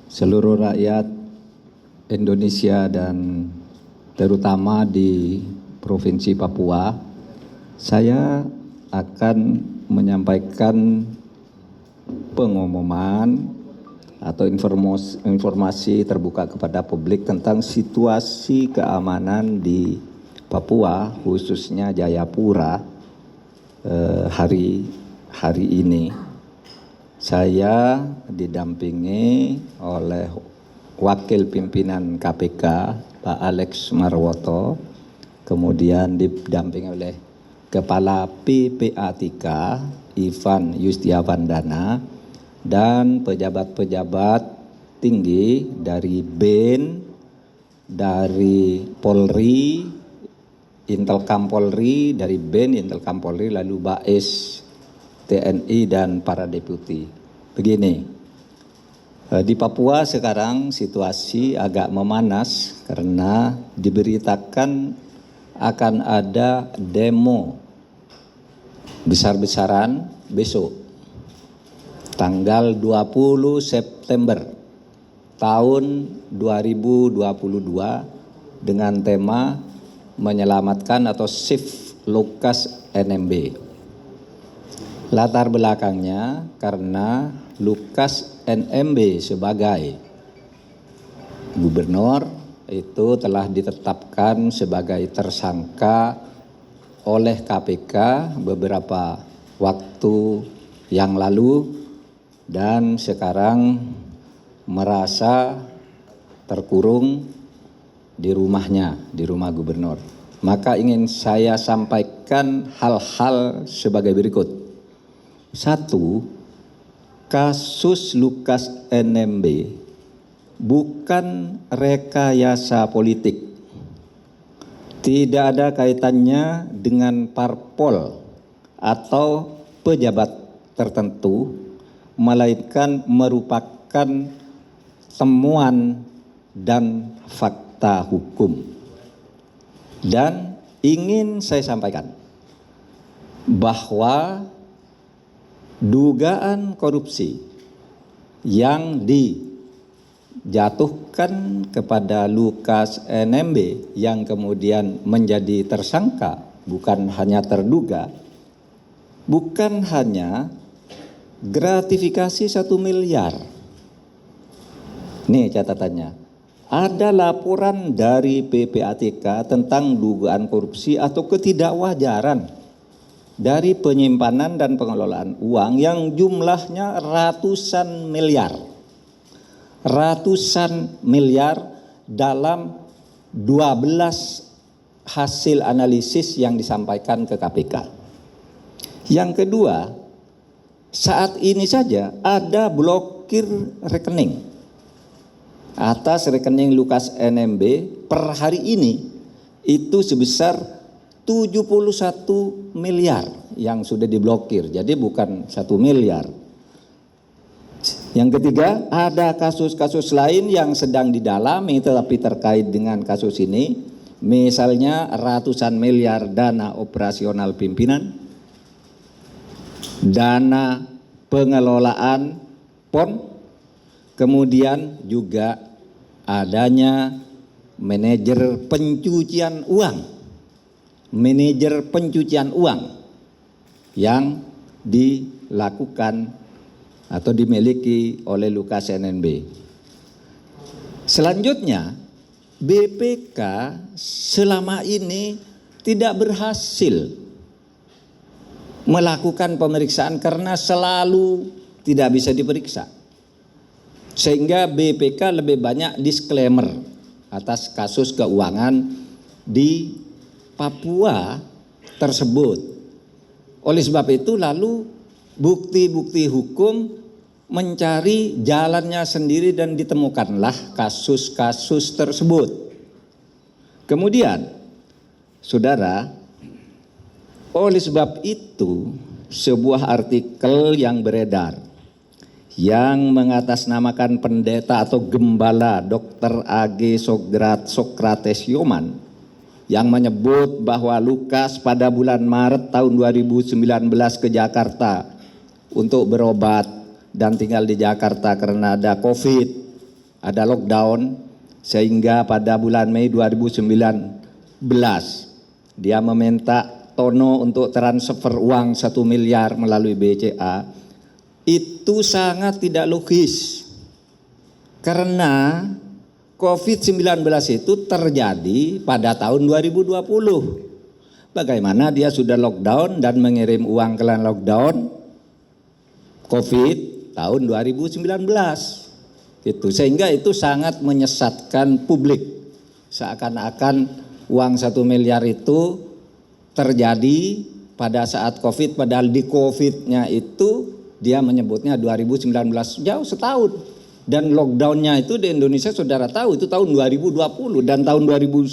seluruh rakyat Indonesia dan terutama di Provinsi Papua, saya akan menyampaikan pengumuman atau informasi terbuka kepada publik tentang situasi keamanan di Papua, khususnya Jayapura hari ini. Saya didampingi oleh Wakil Pimpinan KPK Pak Alex Marwoto, kemudian didampingi oleh Kepala PPA3 Ivan Yustiavandana, dan pejabat-pejabat tinggi dari BEN, dari Polri, Intelkam Polri, dari BEN, Intelkam Polri, lalu BAES, TNI, dan para deputi. Begini, di Papua sekarang situasi agak memanas karena diberitakan akan ada demo besar-besaran besok, tanggal 20 September tahun 2022 dengan tema menyelamatkan atau Save Lukas NMB. Latar belakangnya karena Lukas NMB sebagai gubernur itu telah ditetapkan sebagai tersangka oleh KPK beberapa waktu yang lalu dan sekarang merasa terkurung di rumahnya, di rumah gubernur. Maka ingin saya sampaikan hal-hal sebagai berikut. 1. Kasus Lukas NMB bukan rekayasa politik. Tidak ada kaitannya dengan parpol atau pejabat tertentu, melainkan merupakan temuan dan fakta hukum. Dan ingin saya sampaikan bahwa dugaan korupsi yang dijatuhkan kepada Lukas NMB yang kemudian menjadi tersangka, bukan hanya terduga, bukan hanya gratifikasi 1 miliar. Nih catatannya, ada laporan dari PPATK tentang dugaan korupsi atau ketidakwajaran dari penyimpanan dan pengelolaan uang yang jumlahnya ratusan miliar dalam 12 hasil analisis yang disampaikan ke KPK. Yang kedua, saat ini saja ada blokir rekening atas rekening Lukas NMB per hari ini itu sebesar 71 miliar yang sudah diblokir, jadi bukan 1 miliar. Yang ketiga, ada kasus-kasus lain yang sedang didalami tetapi terkait dengan kasus ini, misalnya ratusan miliar dana operasional pimpinan, dana pengelolaan PON, kemudian juga adanya manajer pencucian uang yang dilakukan atau dimiliki oleh Lukas NMB. Selanjutnya, BPK selama ini tidak berhasil melakukan pemeriksaan karena selalu tidak bisa diperiksa. Sehingga BPK lebih banyak disclaimer atas kasus keuangan di Papua tersebut. Oleh sebab itu lalu bukti-bukti hukum mencari jalannya sendiri dan ditemukanlah kasus-kasus tersebut. Kemudian, saudara, oleh sebab itu sebuah artikel yang beredar yang mengatasnamakan pendeta atau gembala Dr. A.G. Sokrates Yoman yang menyebut bahwa Lukas pada bulan Maret tahun 2019 ke Jakarta untuk berobat dan tinggal di Jakarta karena ada COVID. ada lockdown, sehingga pada bulan Mei 2019 dia meminta Tono untuk transfer uang 1 miliar melalui BCA. Itu sangat tidak logis, karena COVID-19 itu terjadi pada tahun 2020. Bagaimana dia sudah lockdown dan mengirim uang ke lockdown COVID tahun 2019. Gitu. Sehingga itu sangat menyesatkan publik. Seakan-akan uang 1 miliar itu terjadi pada saat COVID, padahal di COVID-nya itu dia menyebutnya 2019, jauh setahun. Dan lockdownnya itu di Indonesia saudara tahu itu tahun 2020, dan tahun 2019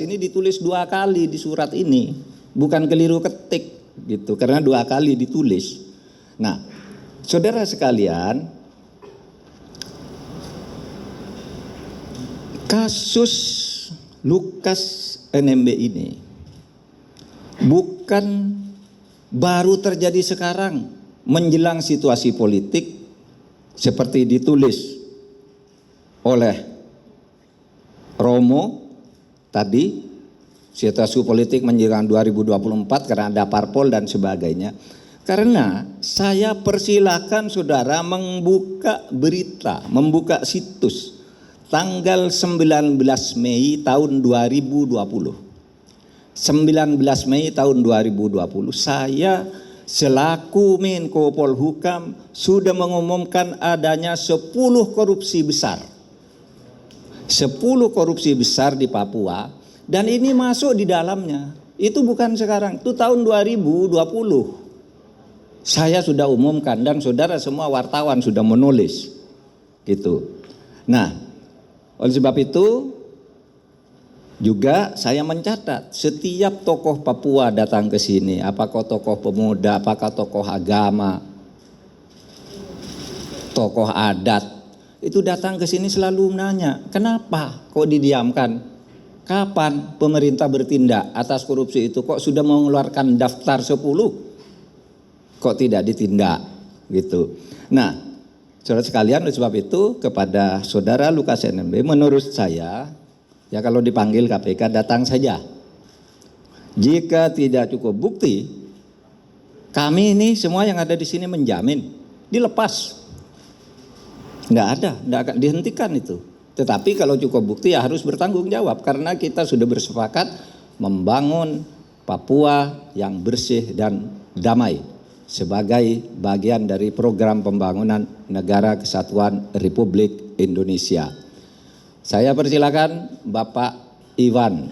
ini ditulis 2 kali di surat ini, bukan keliru ketik gitu, karena 2 kali ditulis. Nah, saudara sekalian, kasus Lukas NMB ini bukan baru terjadi sekarang menjelang situasi politik seperti ditulis oleh Romo tadi, situasi politik menjelang 2024 karena ada parpol dan sebagainya. Karena saya persilakan saudara membuka berita, membuka situs tanggal 19 Mei tahun 2020. 19 Mei tahun 2020 saya selaku Menko Polhukam sudah mengumumkan adanya 10 korupsi besar. 10 korupsi besar di Papua, dan ini masuk di dalamnya. Itu bukan sekarang, itu tahun 2020. Saya sudah umumkan dan saudara semua wartawan sudah menulis. Gitu. Nah, oleh sebab itu juga saya mencatat setiap tokoh Papua datang ke sini, apakah tokoh pemuda, apakah tokoh agama, tokoh adat, itu datang ke sini selalu menanya, kenapa kok didiamkan? Kapan pemerintah bertindak atas korupsi itu? Kok sudah mengeluarkan daftar 10? Kok tidak ditindak? Gitu. Nah, saudara sekalian, oleh sebab itu kepada saudara Lukas NMB, menurut saya, ya kalau dipanggil KPK datang saja. Jika tidak cukup bukti, kami ini semua yang ada di sini menjamin dilepas. Nggak akan dihentikan itu. Tetapi kalau cukup bukti ya harus bertanggung jawab, karena kita sudah bersepakat membangun Papua yang bersih dan damai sebagai bagian dari program pembangunan Negara Kesatuan Republik Indonesia. Saya persilakan Bapak Iwan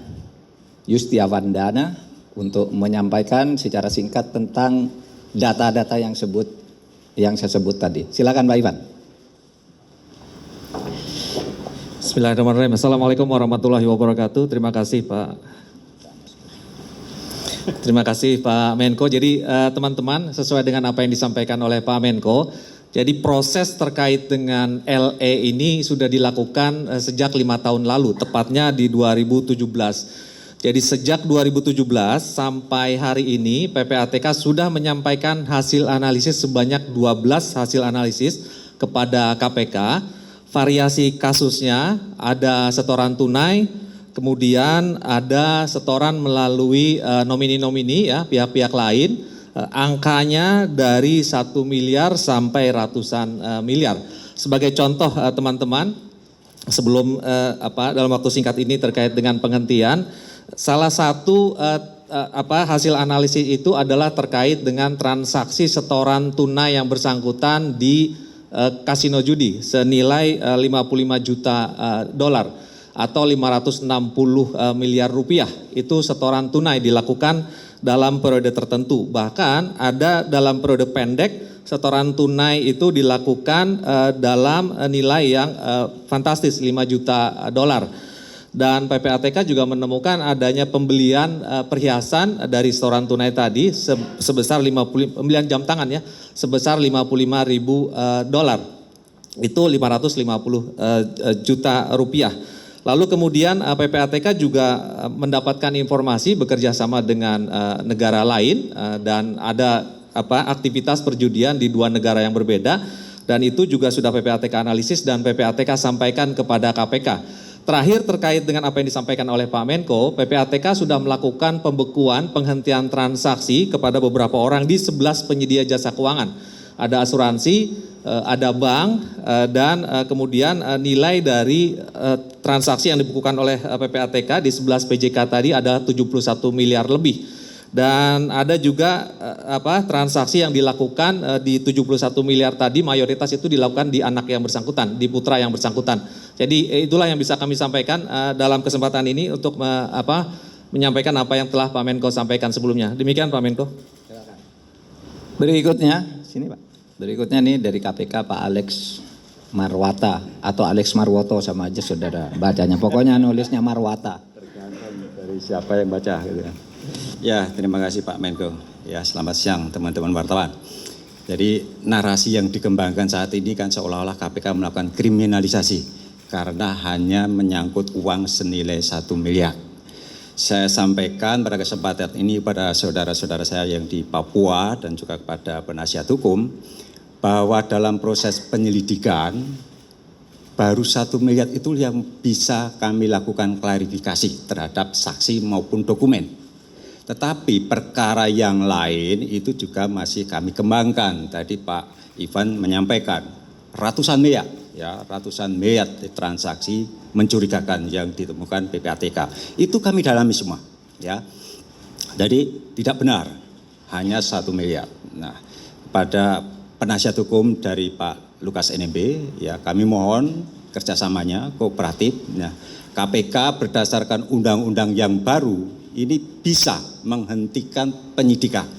Yustiavandana untuk menyampaikan secara singkat tentang data-data yang saya sebut tadi. Silakan Pak Iwan. Bismillahirrahmanirrahim. Assalamualaikum warahmatullahi wabarakatuh. Terima kasih Pak. Terima kasih Pak Menko. Jadi teman-teman, sesuai dengan apa yang disampaikan oleh Pak Menko, jadi proses terkait dengan LE ini sudah dilakukan sejak 5 tahun lalu, tepatnya di 2017. Jadi sejak 2017 sampai hari ini PPATK sudah menyampaikan hasil analisis sebanyak 12 hasil analisis kepada KPK. Variasi kasusnya ada setoran tunai, kemudian ada setoran melalui nomini-nomini ya, pihak-pihak lain. Angkanya dari 1 miliar sampai ratusan miliar. Sebagai contoh teman-teman, sebelum dalam waktu singkat ini terkait dengan penghentian, salah satu hasil analisis itu adalah terkait dengan transaksi setoran tunai yang bersangkutan di kasino judi senilai 55 juta dolar atau 560 miliar rupiah. Itu setoran tunai dilakukan dalam periode tertentu. Bahkan ada dalam periode pendek setoran tunai itu dilakukan dalam nilai yang fantastis 5 juta dolar. Dan PPATK juga menemukan adanya pembelian perhiasan dari setoran tunai tadi sebesar pembelian jam tangan ya, sebesar 55 ribu dolar. Itu 550 juta rupiah. Lalu kemudian PPATK juga mendapatkan informasi bekerja sama dengan negara lain dan ada aktivitas perjudian di 2 negara yang berbeda. Dan itu juga sudah PPATK analisis dan PPATK sampaikan kepada KPK. Terakhir terkait dengan apa yang disampaikan oleh Pak Menko, PPATK sudah melakukan pembekuan penghentian transaksi kepada beberapa orang di 11 penyedia jasa keuangan. Ada asuransi, ada bank, dan kemudian nilai dari transaksi yang dibukukan oleh PPATK di 11 PJK tadi ada 71 miliar lebih. Dan ada juga transaksi yang dilakukan di 71 miliar tadi, mayoritas itu dilakukan di anak yang bersangkutan, di putra yang bersangkutan. Jadi itulah yang bisa kami sampaikan dalam kesempatan ini untuk menyampaikan apa yang telah Pak Menko sampaikan sebelumnya. Demikian Pak Menko. Berikutnya, sini Pak. Berikutnya nih dari KPK Pak Alex Marwata atau Alex Marwoto sama aja saudara bacanya. Pokoknya nulisnya Marwata. Tergantung dari siapa yang baca gitu ya. Ya, terima kasih Pak Menko. Ya, selamat siang teman-teman wartawan. Jadi narasi yang dikembangkan saat ini kan seolah-olah KPK melakukan kriminalisasi karena hanya menyangkut uang senilai 1 miliar. Saya sampaikan pada kesempatan ini pada saudara-saudara saya yang di Papua dan juga kepada penasihat hukum bahwa dalam proses penyelidikan baru 1 miliar itu yang bisa kami lakukan klarifikasi terhadap saksi maupun dokumen. Tetapi perkara yang lain itu juga masih kami kembangkan. Tadi Pak Ivan menyampaikan ratusan miliar, ya ratusan miliar transaksi mencurigakan yang ditemukan PPATK. Itu kami dalami semua, ya. Jadi tidak benar hanya 1 miliar. Nah, pada penasihat hukum dari Pak Lukas NMB, ya kami mohon kerjasamanya kooperatif. Nah, KPK berdasarkan undang-undang yang baru ini bisa menghentikan penyidikan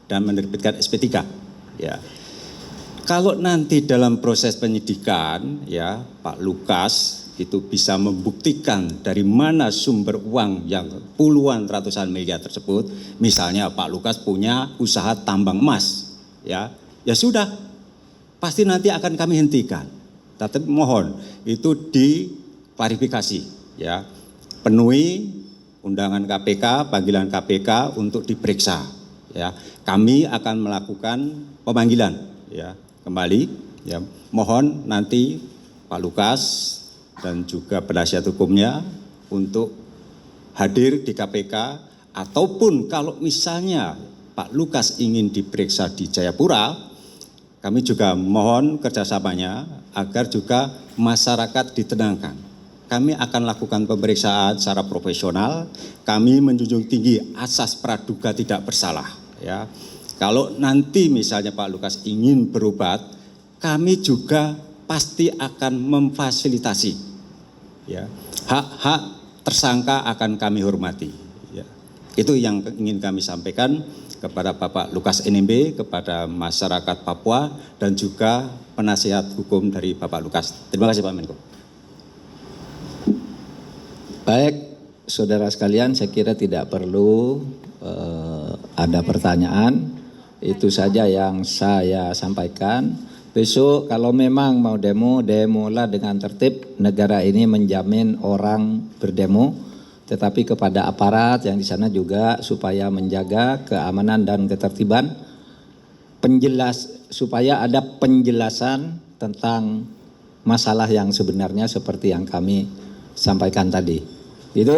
dan menerbitkan SP3. Ya. Kalau nanti dalam proses penyidikan, ya Pak Lukas itu bisa membuktikan dari mana sumber uang yang puluhan ratusan miliar tersebut. Misalnya Pak Lukas punya usaha tambang emas, ya sudah, pasti nanti akan kami hentikan. Tapi mohon itu diklarifikasi, ya penuhi undangan KPK, panggilan KPK untuk diperiksa. Ya, kami akan melakukan pemanggilan. Ya, kembali. Ya, mohon nanti Pak Lukas dan juga penasihat hukumnya untuk hadir di KPK ataupun kalau misalnya Pak Lukas ingin diperiksa di Jayapura, kami juga mohon kerjasamanya agar juga masyarakat ditenangkan. Kami akan lakukan pemeriksaan secara profesional. Kami menjunjung tinggi asas praduga tidak bersalah. Ya, kalau nanti misalnya Pak Lukas ingin berobat, kami juga pasti akan memfasilitasi. Ya, hak-hak tersangka akan kami hormati. Ya, itu yang ingin kami sampaikan kepada Bapak Lukas NMB, kepada masyarakat Papua dan juga penasihat hukum dari Bapak Lukas. Terima kasih Pak Menko. Baik, saudara sekalian, saya kira tidak perlu ada pertanyaan. Itu saja yang saya sampaikan. Besok kalau memang mau demo, demolah dengan tertib. Negara ini menjamin orang berdemo, tetapi kepada aparat yang di sana juga supaya menjaga keamanan dan ketertiban. Supaya ada penjelasan tentang masalah yang sebenarnya seperti yang kami sampaikan tadi. Itu